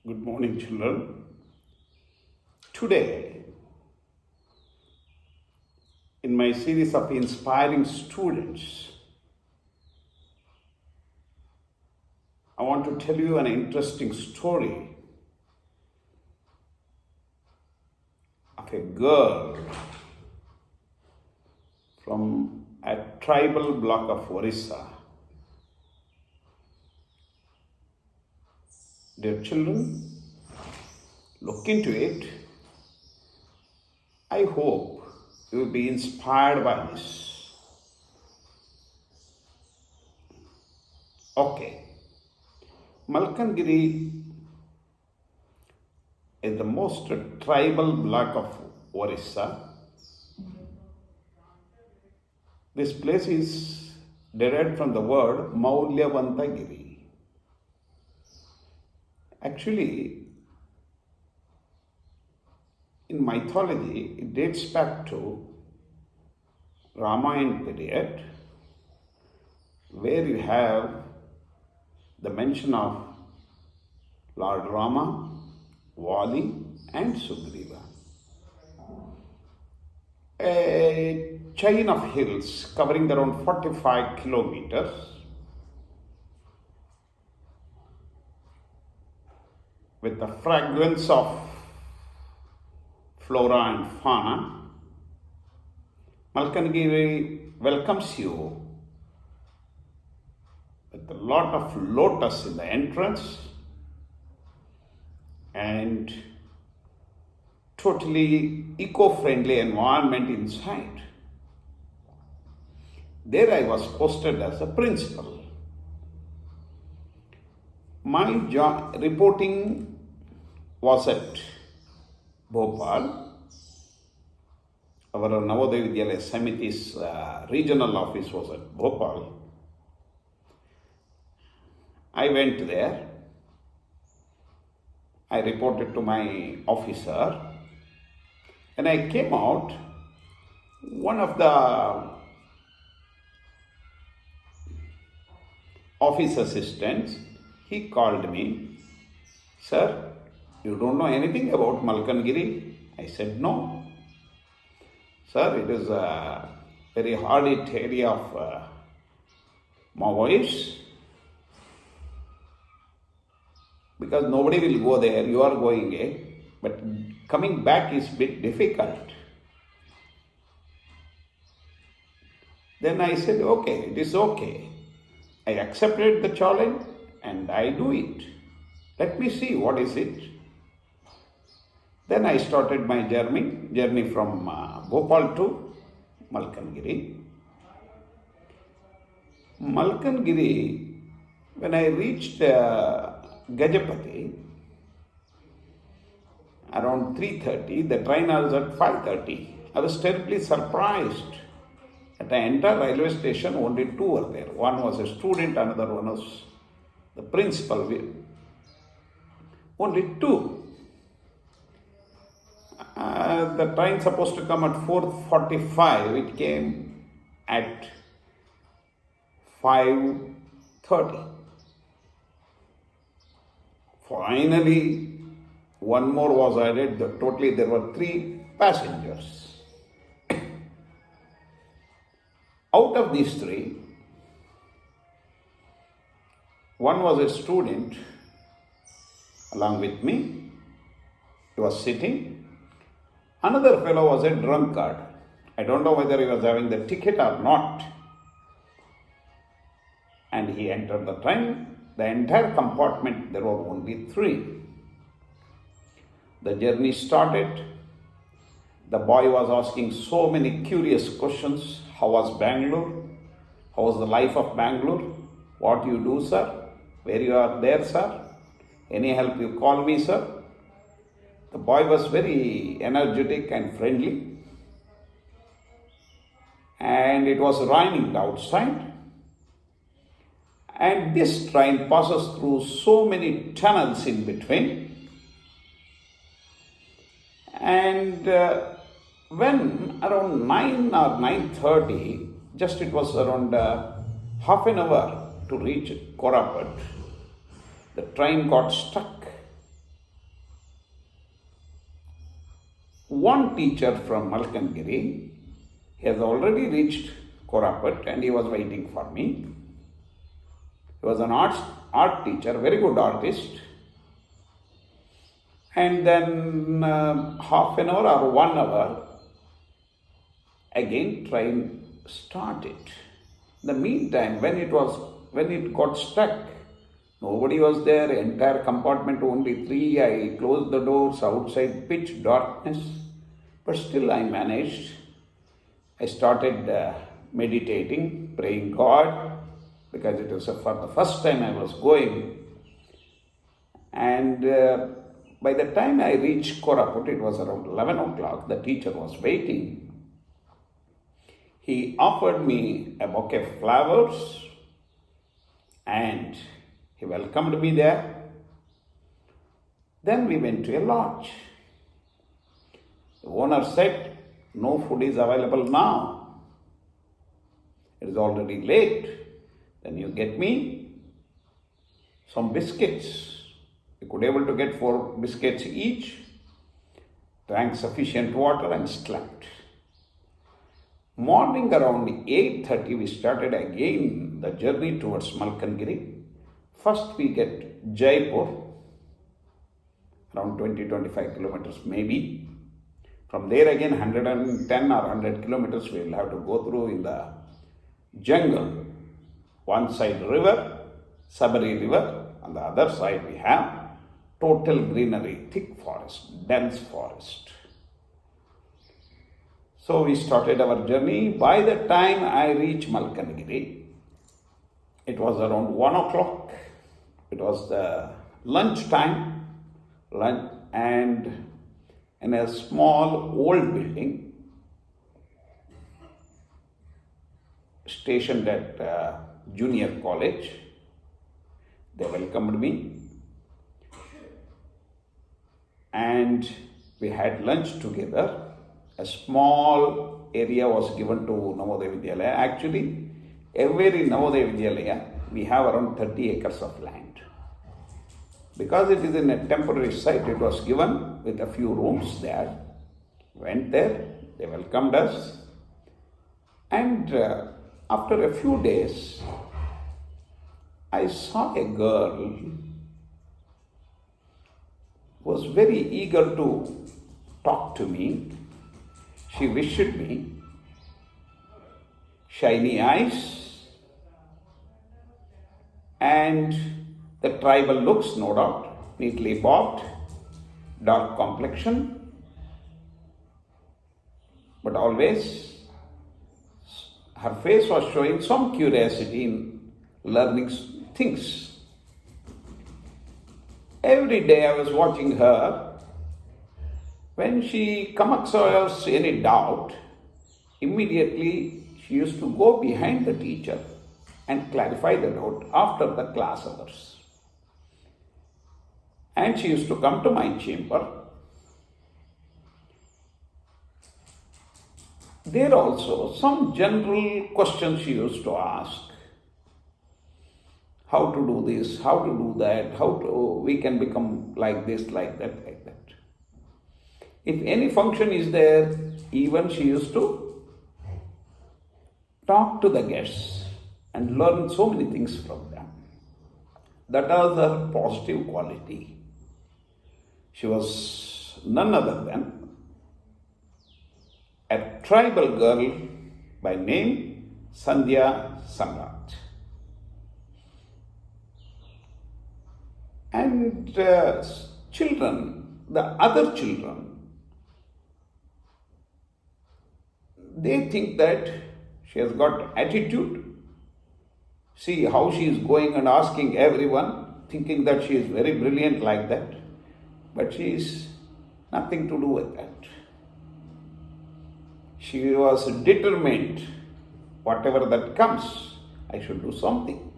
Good morning, children. Today, in my series of inspiring students, I want to tell you an interesting story of a girl from a tribal block of Orissa. Dear children, look into it. I hope you will be inspired by this. Okay. Malkangiri is the most tribal block of Orissa. This place is derived from the word Maulyavantagiri. Actually, in mythology, it dates back to Ramayana period, where you have the mention of Lord Rama, Vali, and Sugriva. A chain of hills covering around 45 kilometers with the fragrance of flora and fauna. Malkangiri welcomes you with a lot of lotus in the entrance and totally eco-friendly environment inside. There I was posted as a principal. My reporting was at Bhopal. Our Navodaya Vidyalaya Samiti's regional office was at Bhopal. I went there. I reported to my officer. When I came out, one of the office assistants, he called me, "Sir, you don't know anything about Malkangiri?" I said, "No. Sir, it is a very hard-hit area of Maoists, because nobody will go there. You are going there, but coming back is a bit difficult." Then I said, "Okay, it is okay. I accepted the challenge and I do it. Let me see what is it." Then I started my journey from Bhopal to Malkangiri. Malkangiri, when I reached Gajapati, around 3:30, the train was at 5:30. I was terribly surprised. At the entire railway station, only two were there. One was a student, another one was the principal. Only two. The train supposed to come at 4:45. It came at 5:30. Finally, one more was added. Totally, there were 3 passengers. Out of these 3, one was a student along with me. He was sitting. Another fellow was a drunkard. I don't know whether he was having the ticket or not. And he entered the train. The entire compartment, there were only 3. The journey started. The boy was asking so many curious questions. How was Bangalore? How was the life of Bangalore? What you do, sir? Where you are there, sir? Any help you call me, sir? The boy was very energetic and friendly. And it was raining outside. And this train passes through so many tunnels in between. And when around 9 or 9:30, just it was around half an hour to reach Korapat, the train got stuck one teacher from Malkangiri. He has already reached Koraput and he was waiting for me. He was an art teacher, very good artist. And then half an hour or 1 hour, again train started. In the meantime, when it got stuck, nobody was there, entire compartment only three. I closed the doors, outside pitch darkness, but still I managed. I started meditating, praying God, because it was for the first time I was going. And by the time I reached Koraput, it was around 11 o'clock, the teacher was waiting. He offered me a bouquet of flowers and he welcomed me there. Then we went to a lodge. The owner said, no food is available now. It is already late. Then you get me some biscuits. We could able to get 4 biscuits each, drank sufficient water and slept. Morning around 8:30 we started again the journey towards Malkangiri. First we get Jaipur, around 20-25 kilometers maybe. From there again 110 or 100 kilometers we will have to go through in the jungle. One side river, Sabari river, on the other side we have total greenery, thick forest, dense forest. So we started our journey. By the time I reached Malkangiri, it was around 1 o'clock. It was the lunch time, and in a small old building stationed at junior college, they welcomed me and we had lunch together. A small area was given to Navodaya Vidyalaya. Actually, every Navodaya Vidyalaya, we have around 30 acres of land. Because it is in a temporary site, it was given with a few rooms there. Went there, they welcomed us. And after a few days, I saw a girl who was very eager to talk to me. She wished me, shiny eyes and the tribal looks, no doubt, neatly bobbed, dark complexion, but always her face was showing some curiosity in learning things. Every day I was watching her. When she come across any doubt, immediately she used to go behind the teacher and clarify the doubt after the class hours. And she used to come to my chamber. There also some general questions she used to ask. How to do this, how to do that, we can become like this, like that, like that. If any function is there, even she used to talk to the guests and learn so many things from them. That was her positive quality. She was none other than a tribal girl by name Sandhya Samrath. And children, the other children, they think that she has got attitude. See how she is going and asking everyone, thinking that she is very brilliant like that. But she is nothing to do with that. She was determined, whatever that comes, I should do something.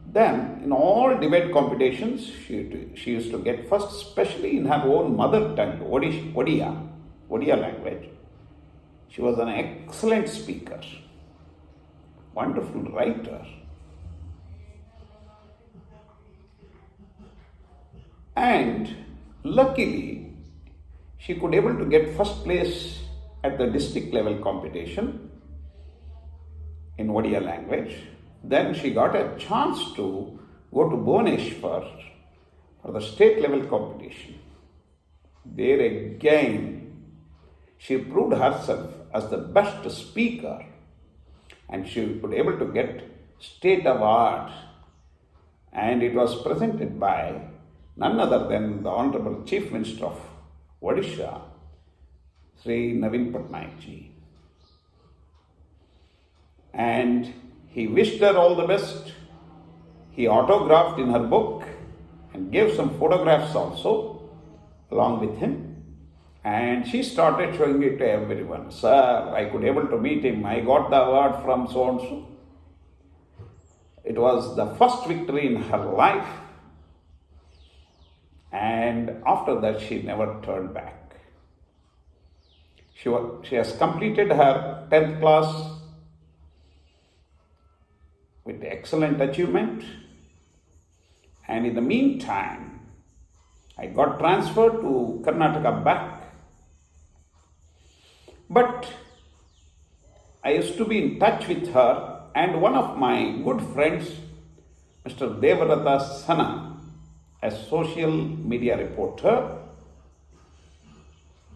Then, in all debate competitions, she used to get first, especially in her own mother tongue, Odia language. She was an excellent speaker, wonderful writer. And Luckily, she could able to get first place at the district level competition in Odia language. Then she got a chance to go to Bhubaneswar for the state level competition. There again, she proved herself as the best speaker, and she could able to get state award, and it was presented by none other than the Honorable Chief Minister of Odisha, Sri Naveen Patnaik ji. And he wished her all the best. He autographed in her book and gave some photographs also along with him. And she started showing it to everyone. Sir, I could able to meet him. I got the award from so and so. It was the first victory in her life. And after that, she never turned back. She has completed her 10th class with excellent achievement. And in the meantime, I got transferred to Karnataka back. But I used to be in touch with her, and one of my good friends, Mr. Devarata Sana, a social media reporter.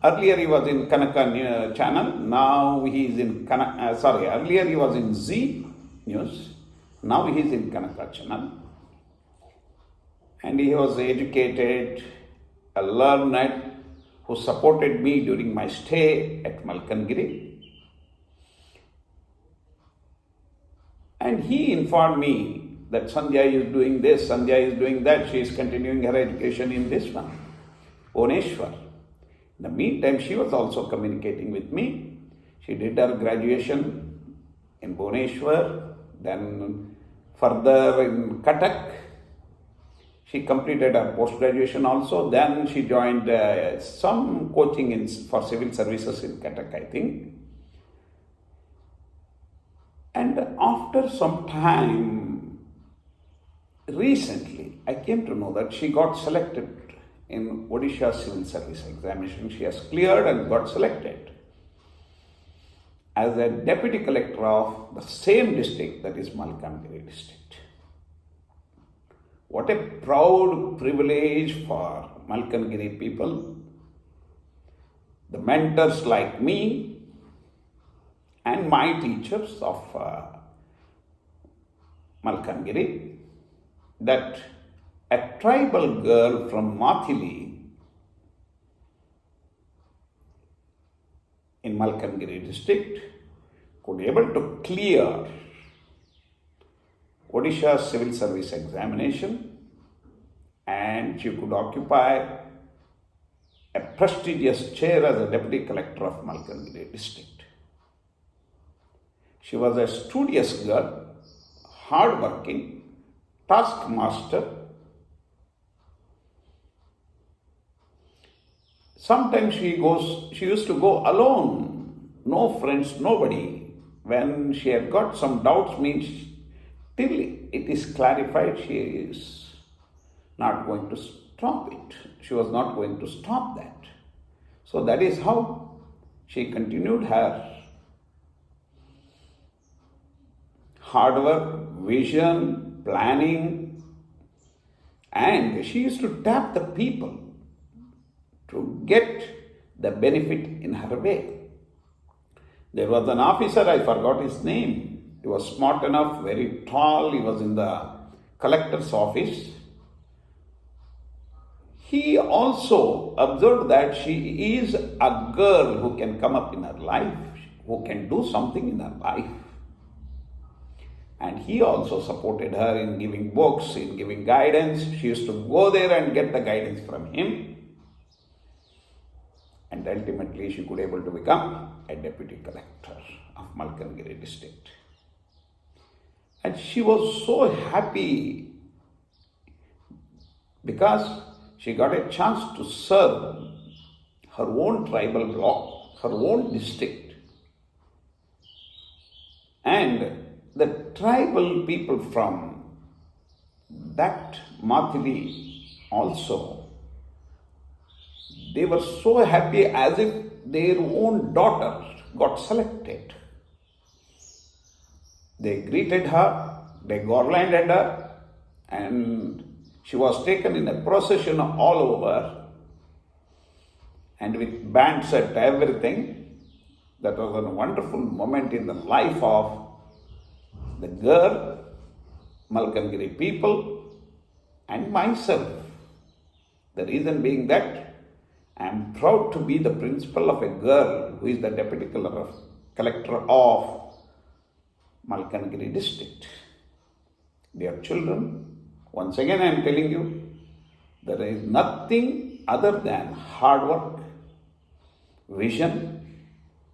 Earlier he was in Kanaka channel, now he is in earlier he was in Z News, now he is in Kanaka channel. And he was educated, a learned, who supported me during my stay at Malkangiri. And he informed me that Sandhya is doing this, Sandhya is doing that, she is continuing her education in this one, Bhubaneswar. In the meantime, she was also communicating with me. She did her graduation in Bhubaneswar, then further in Cuttack. She completed her post-graduation also. Then she joined some coaching for civil services in Cuttack, I think. And after some time, recently, I came to know that she got selected in Odisha Civil Service examination. She has cleared and got selected as a deputy collector of the same district, that is Malkangiri district. What a proud privilege for Malkangiri people. The mentors like me and my teachers of Malkangiri, that a tribal girl from Mathili in Malkangiri district could able to clear Odisha Civil Service examination, and she could occupy a prestigious chair as a deputy collector of Malkangiri district. She was a studious girl, hardworking, taskmaster. Sometimes she used to go alone, no friends, nobody. When she had got some doubts, means till it is clarified, she is not going to stop it. She was not going to stop that. So that is how she continued her hard work, vision, planning, and she used to tap the people to get the benefit in her way. There was an officer, I forgot his name. He was smart enough, very tall, he was in the collector's office. He also observed that she is a girl who can come up in her life, who can do something in her life. And he also supported her in giving books, in giving guidance. She used to go there and get the guidance from him. And ultimately she could able to become a deputy collector of Malkangiri district. And she was so happy because she got a chance to serve her own tribal block, her own district. And the tribal people from that Mathili also They were so happy as if their own daughter got selected. They greeted her, they garlanded her, and she was taken in a procession all over, and with bands and everything. That was a wonderful moment in the life of the girl, Malkangiri people, and myself. The reason being that I am proud to be the principal of a girl who is the deputy collector of Malkangiri district. Dear children, once again I am telling you, there is nothing other than hard work, vision,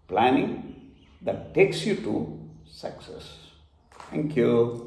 planning that takes you to success. Thank you.